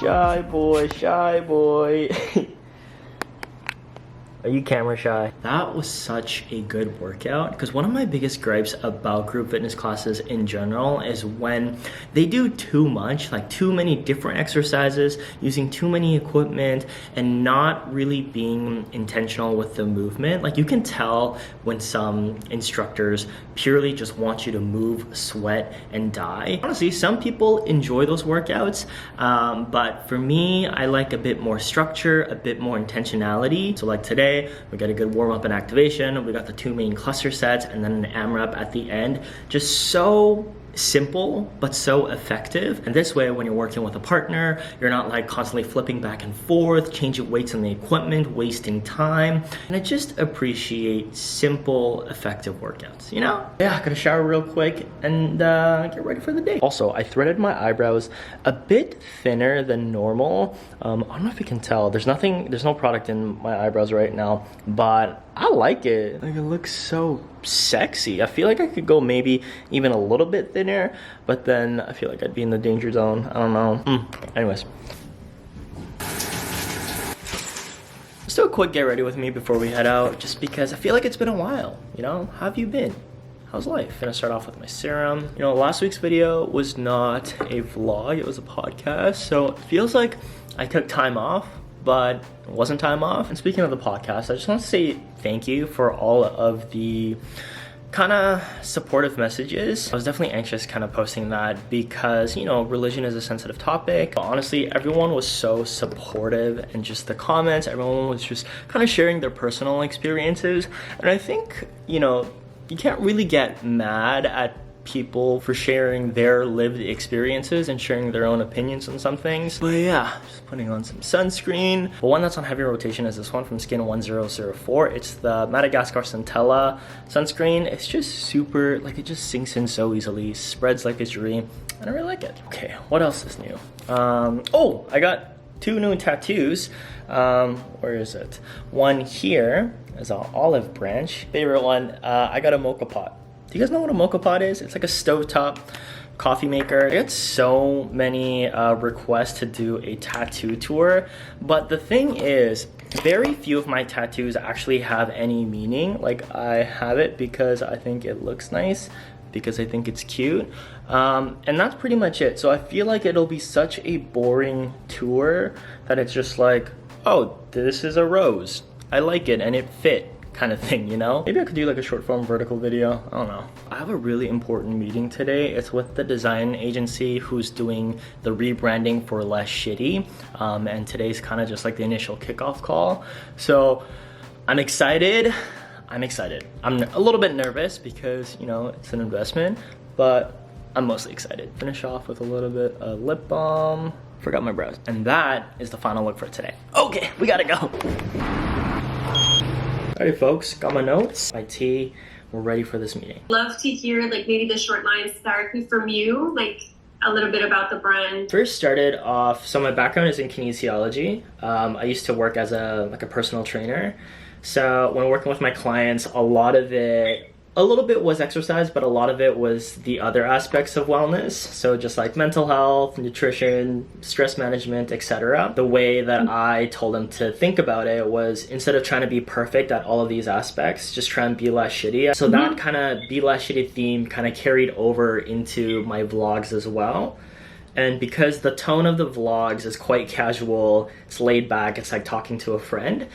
Shy boy, shy boy. Are you camera shy? That was such a good workout because one of my biggest gripes about group fitness classes in general is when they do too much, like too many different exercises, using too many equipment and not really being intentional with the movement. Like you can tell when some instructors purely just want you to move, sweat, and die. Honestly, some people enjoy those workouts, but for me, I like a bit more structure, a bit more intentionality. So like today, we got a good warm-up and activation. We got the 2 main cluster sets and then an AMRAP at the end. Just so simple but so effective. And this way, when you're working with a partner, you're not like constantly flipping back and forth, changing weights in the equipment, wasting time. And I just appreciate simple, effective workouts, you know? Yeah, gonna shower real quick and get ready for the day. Also, I threaded my eyebrows a bit thinner than normal. I don't know if you can tell. There's no product in my eyebrows right now, but I like it. Like it looks so sexy. I feel like I could go maybe even a little bit thinner, but then I feel like I'd be in the danger zone. I don't know. Anyways. Let's do a quick get ready with me before we head out, just because I feel like it's been a while, you know? How have you been? How's life? Gonna start off with my serum. You know, last week's video was not a vlog, it was a podcast, so it feels like I took time off, but it wasn't time off. And speaking of the podcast, I just want to say thank you for all of the kind of supportive messages. I was definitely anxious kind of posting that because, you know, religion is a sensitive topic. But honestly, everyone was so supportive, and just the comments, everyone was just kind of sharing their personal experiences. And I think, you know, you can't really get mad at people for sharing their lived experiences and sharing their own opinions on some things. But yeah, just putting on some sunscreen. The one that's on heavy rotation is this one from Skin 1004. It's the Madagascar Centella sunscreen. It's just super, like it just sinks in so easily, spreads like a dream, and I really like it. Okay, what else is new? Oh, I got 2 new tattoos. Where is it? One here is an olive branch. Favorite one, I got a mocha pot. Do you guys know what a mocha pot is? It's like a stovetop coffee maker. I get so many requests to do a tattoo tour, but the thing is, very few of my tattoos actually have any meaning. Like I have it because I think it looks nice, because I think it's cute, and that's pretty much it. So I feel like it'll be such a boring tour that it's just like, oh, this is a rose. I like it and it fit, kind of thing, you know? Maybe I could do like a short form vertical video. I don't know. I have a really important meeting today. It's with the design agency who's doing the rebranding for Less Shitty. And today's kind of just like the initial kickoff call. So I'm excited. I'm a little bit nervous because, you know, it's an investment, but I'm mostly excited. Finish off with a little bit of lip balm. Forgot my brows. And that is the final look for today. Okay, we gotta go. Alright folks, got my notes, my tea, we're ready for this meeting. Love to hear like maybe the short lines directly from you, like a little bit about the brand. First started off, so my background is in kinesiology. I used to work as a personal trainer. So when working with my clients, a little bit was exercise, but a lot of it was the other aspects of wellness. So just like mental health, nutrition, stress management, etc. The way that I told them to think about it was, instead of trying to be perfect at all of these aspects, just try and be less shitty. So that kind of be less shitty theme kind of carried over into my vlogs as well. And because the tone of the vlogs is quite casual, it's laid back, it's like talking to a friend,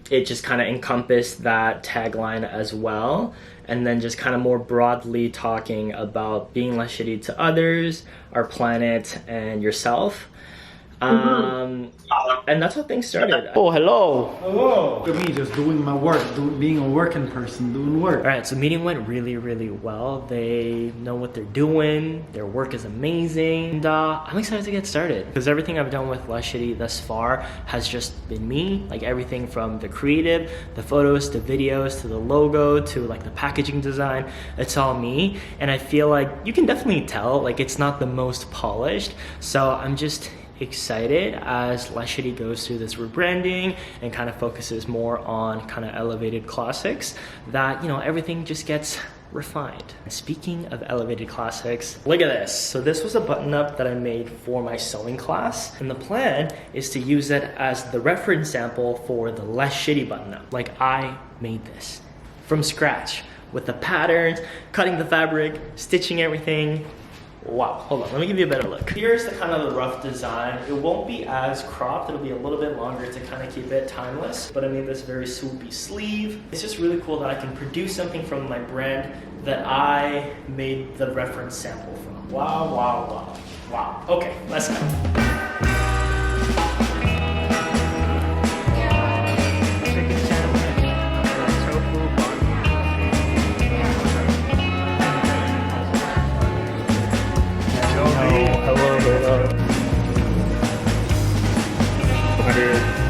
it just kind of encompassed that tagline as well. And then just kind of more broadly talking about being less shitty to others, our planet, and yourself. And that's how things started. Oh, hello. Hello. Look at me just doing my work, being a working person, doing work. All right, so meeting went really, really well. They know what they're doing. Their work is amazing. And I'm excited to get started because everything I've done with Less Shitty thus far has just been me. Like everything from the creative, the photos, to videos, to the logo, to like the packaging design. It's all me. And I feel like you can definitely tell like it's not the most polished. So I'm just excited as Less Shitty goes through this rebranding and kind of focuses more on kind of elevated classics, that, you know, everything just gets refined. Speaking of elevated classics, look at this. So this was a button up that I made for my sewing class, and the plan is to use it as the reference sample for the Less Shitty button up. Like, I made this from scratch with the patterns, cutting the fabric, stitching everything. Wow, hold on, let me give you a better look. Here's the kind of the rough design. It won't be as cropped, it'll be a little bit longer to kind of keep it timeless, but I made this very swoopy sleeve. It's just really cool that I can produce something from my brand that I made the reference sample from. Wow, wow, wow, wow. Okay, let's go.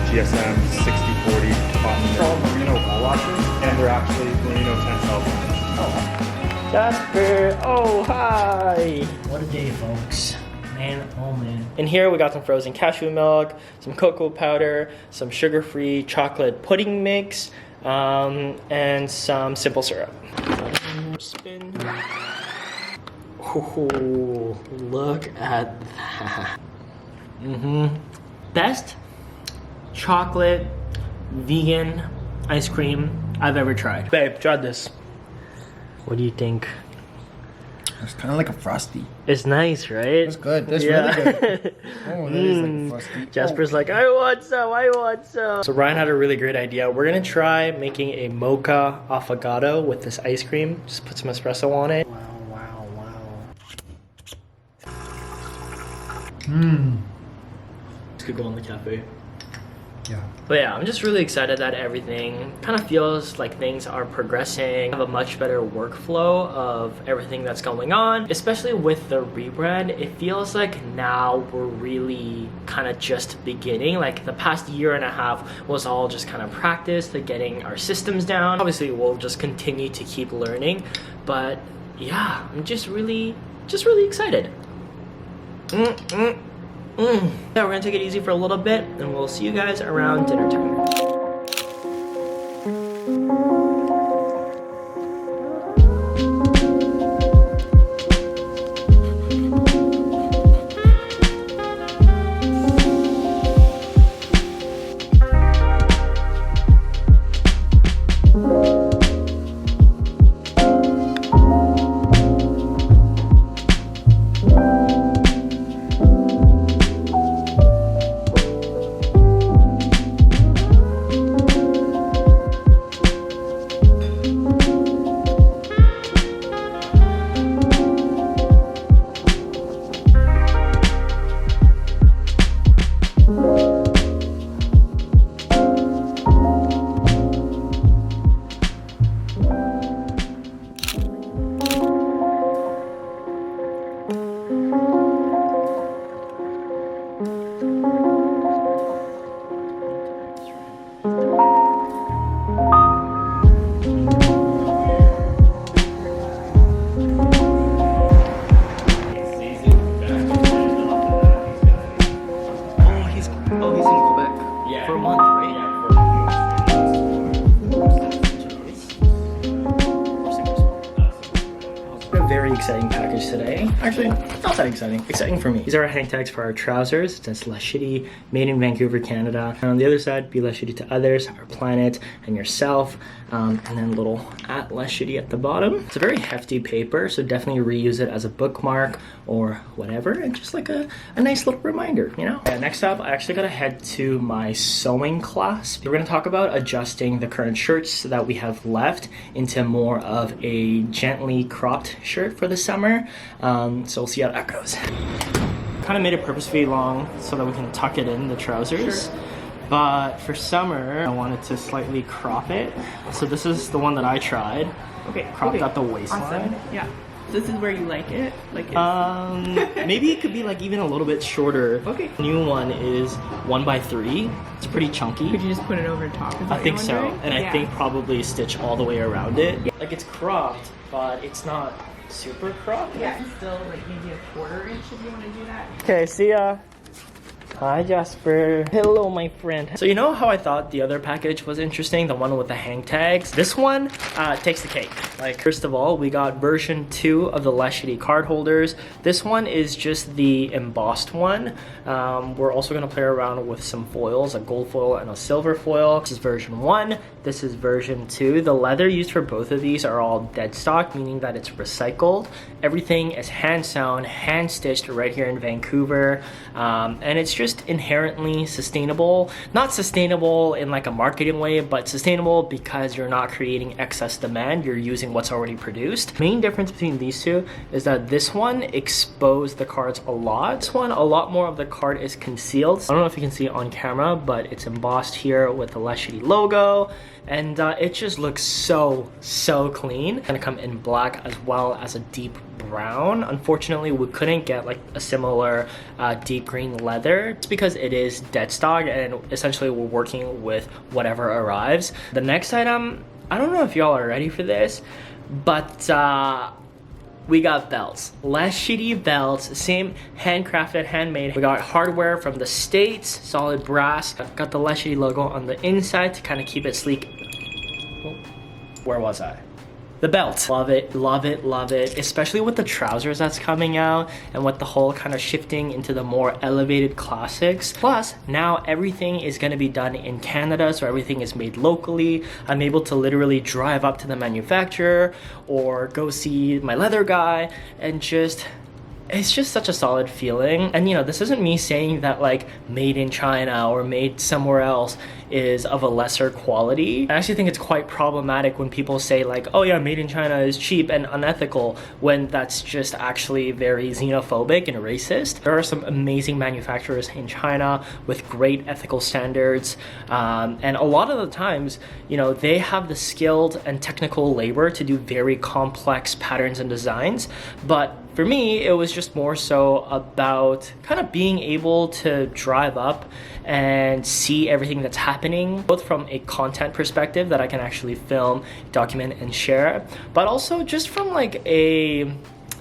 GSM 6040 cotton. They're all merino wool washes, and they're actually merino tensile bonds. Jasper, oh hi! What a day, folks. Man, oh man. In here we got some frozen cashew milk, some cocoa powder, some sugar-free chocolate pudding mix, and some simple syrup. Spin. Oh, look at that. Best chocolate vegan ice cream I've ever tried. Babe, try this. What do you think? It's kind of like a Frosty. It's nice, right? It's good. That's really good. Oh, that is like a Frosty. Jasper's like, I want some, I want some. So Ryan had a really great idea. We're gonna try making a mocha affogato with this ice cream. Just put some espresso on it. Wow, wow, wow. This could go in the cafe. Yeah. But yeah, I'm just really excited that everything kind of feels like things are progressing. I have a much better workflow of everything that's going on, especially with the rebrand. It feels like now we're really kind of just beginning. Like the past year and a half was all just kind of practice to getting our systems down. Obviously, we'll just continue to keep learning, but yeah, I'm just really excited. Yeah, we're gonna take it easy for a little bit, and we'll see you guys around dinner time. Exciting package today. Actually, not that exciting. Exciting for me. These are our hang tags for our trousers. It says Less Shitty, made in Vancouver, Canada. And on the other side, be less shitty to others, our planet, and yourself. And then a little at Less Shitty at the bottom. It's a very hefty paper, so definitely reuse it as a bookmark or whatever. And just like a nice little reminder, you know? Next up, I actually gotta head to my sewing class. We're gonna talk about adjusting the current shirts that we have left into more of a gently cropped shirt for the summer. So we'll see how that goes. Kind of made it purposefully long so that we can tuck it in the trousers. Sure. But for summer, I wanted to slightly crop it. So this is the one that I tried. Okay. Cropped at the waistline. Awesome. Yeah. This is where you like it? Like maybe it could be like even a little bit shorter. Okay. New one is 1x3. It's pretty chunky. Could you just put it over top? I think so. And I think probably stitch all the way around it. Yeah. Like it's cropped, but it's not super cropped. Yeah. Still like maybe a 1/4 inch if you want to do that. Okay, see ya. Hi Jasper. Hello my friend. So you know how I thought the other package was interesting, the one with the hang tags? This one takes the cake. Like, first of all, we got version 2 of the Less Shitty card holders. This one is just the embossed one. We're also gonna play around with some foils, a gold foil and a silver foil. This is version 1, this is version 2. The leather used for both of these are all dead stock, meaning that it's recycled. Everything is hand sewn, hand stitched right here in Vancouver. And it's just inherently sustainable. Not sustainable in like a marketing way, but sustainable because you're not creating excess demand, you're using what's already produced. Main difference between these two is that this one exposed the cards a lot. This one, a lot more of the card is concealed. I don't know if you can see it on camera, but it's embossed here with the Less Shitty logo. And it just looks so clean. It's gonna come in black as well as a deep brown. Unfortunately, we couldn't get like a similar deep green leather. It's because it is dead stock and essentially we're working with whatever arrives. The next item, I don't know if y'all are ready for this, but we got belts. Less Shitty belts, same handcrafted, handmade. We got hardware from the States, solid brass. Got the Less Shitty logo on the inside to kind of keep it sleek. Where was I? The belt. Love it, love it, love it. Especially with the trousers that's coming out and with the whole kind of shifting into the more elevated classics. Plus, now everything is gonna be done in Canada, so everything is made locally. I'm able to literally drive up to the manufacturer or go see my leather guy and it's just such a solid feeling. And you know, this isn't me saying that like made in China or made somewhere else is of a lesser quality. I actually think it's quite problematic when people say like, oh yeah, made in China is cheap and unethical, when that's just actually very xenophobic and racist. There are some amazing manufacturers in China with great ethical standards. And a lot of the times, you know, they have the skilled and technical labor to do very complex patterns and designs. But for me, it was just more so about kind of being able to drive up and see everything that's happening, both from a content perspective that I can actually film, document, and share, but also just from like a,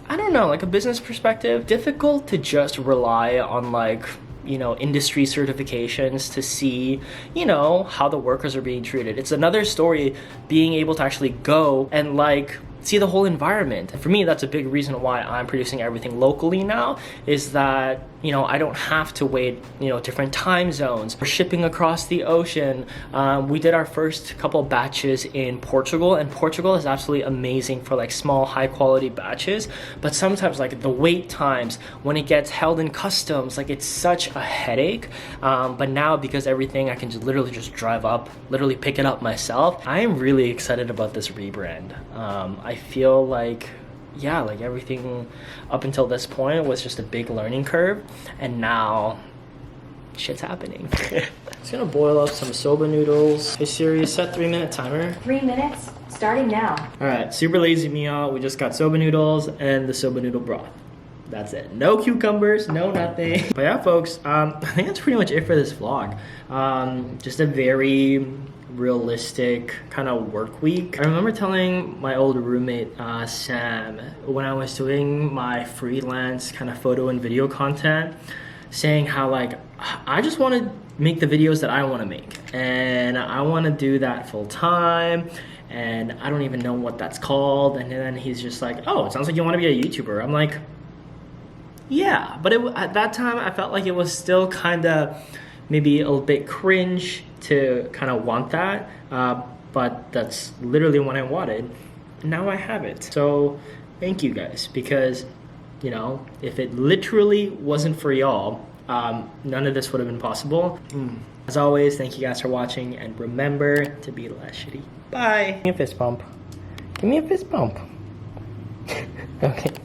I don't know, like a business perspective. Difficult to just rely on like, you know, industry certifications to see, you know, how the workers are being treated. It's another story being able to actually go and like see the whole environment. For me, that's a big reason why I'm producing everything locally now, is that, you know, I don't have to wait, you know, different time zones. We're shipping across the ocean. We did our first couple batches in Portugal, and Portugal is absolutely amazing for like small, high quality batches. But sometimes like the wait times when it gets held in customs, like it's such a headache. But now, because everything I can just literally just drive up, literally pick it up myself, I am really excited about this rebrand. I feel like, yeah, like everything up until this point was just a big learning curve, and now shit's happening. Just gonna boil up some soba noodles. Hey Siri, set 3-minute timer. 3 minutes, starting now. All right, super lazy meal. We just got soba noodles and the soba noodle broth. That's it. No cucumbers, no nothing. But yeah, folks, I think that's pretty much it for this vlog. Just a very realistic kind of work week. I remember telling my old roommate, Sam, when I was doing my freelance kind of photo and video content, saying how like, I just want to make the videos that I want to make. And I want to do that full time. And I don't even know what that's called. And then he's just like, oh, it sounds like you want to be a YouTuber. I'm like, yeah. But at that time, I felt like it was still kind of maybe a little bit cringe to kind of want that, but that's literally what I wanted. Now I have it. So thank you guys, because, you know, if it literally wasn't for y'all, none of this would have been possible. As always, thank you guys for watching, and remember to be less shitty. Bye. Give me a fist bump. Give me a fist bump. Okay.